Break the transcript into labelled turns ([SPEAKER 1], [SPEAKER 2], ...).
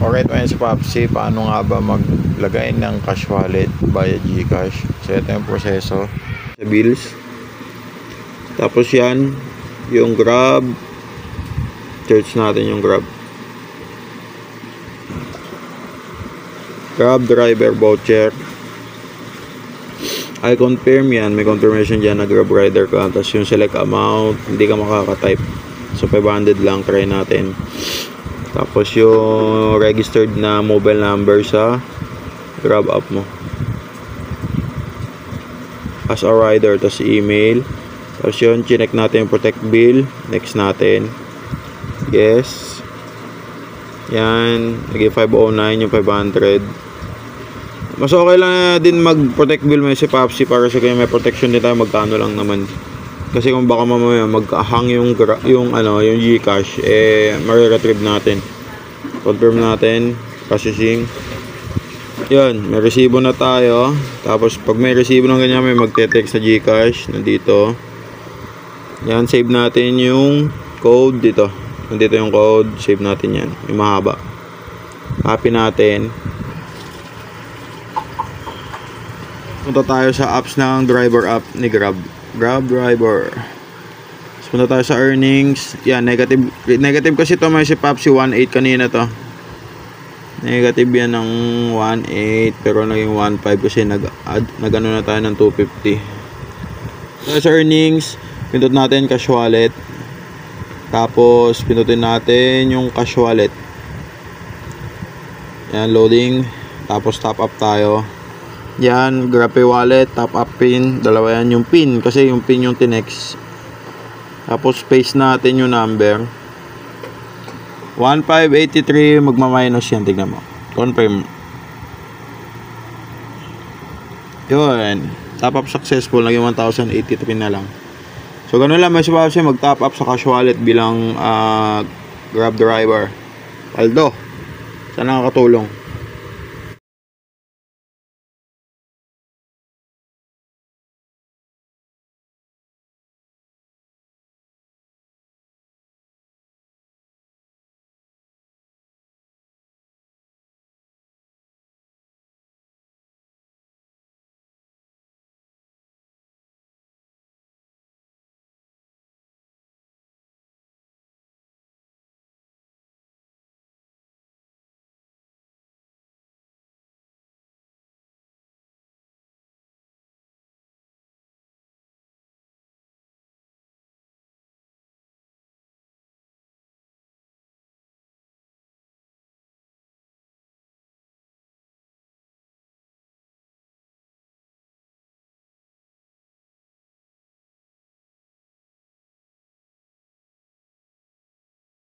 [SPEAKER 1] Okay, ito si Popsi. Paano nga ba maglagay ng cash wallet via GCash? So, ito yung proseso. Sa bills. Tapos yan, yung Grab. Search natin yung Grab. Grab driver voucher. I confirm yan. May confirmation dyan na Grab rider ka. Tapos yung select amount, hindi ka makaka-type. So, 500 lang. Try natin. Tapos yung registered na mobile number sa Grab app mo as a rider, tapos email, tapos yun, chinek natin yung protect bill, next natin, yes, yan, naging 509 yung 500. Mas okay lang din mag protect bill mo si Popsi para sa kanya may protection din tayo, magkano lang naman. Kasi kung baka mamaya mag-hang yung GCash, ma-retrieve natin. Confirm natin, processing. Yun, may resibo na tayo. Tapos pag may resibo ng ganyan, may magte-text sa GCash, nandito. Yan, save natin yung code dito. Nandito yung code, save natin yan, yung mahaba. Copy natin. Punta tayo sa apps ng driver app ni Grab. Grab driver. So, punta tayo sa earnings. Yan, negative kasi ito, may si Popsi 1.8 kanina to. Negative yan ng 1.8 pero naging 1.5 kasi nag-ano na tayo ng 250. So, sa earnings, pindutin natin cash wallet. Tapos pindutin natin yung cash wallet. Yan, loading. Tapos top up tayo. Yan, GrabPay wallet, top up pin, dalawa yan yung pin kasi yung pin yung tinext. Tapos paste natin yung number 1583, magma-minus yan, tignan mo, confirm. Yun, top up successful, naging 1083 na lang. So ganun lang, may sabaw mag top up sa cash wallet bilang Grab driver. Aldo, sana nakakatulong.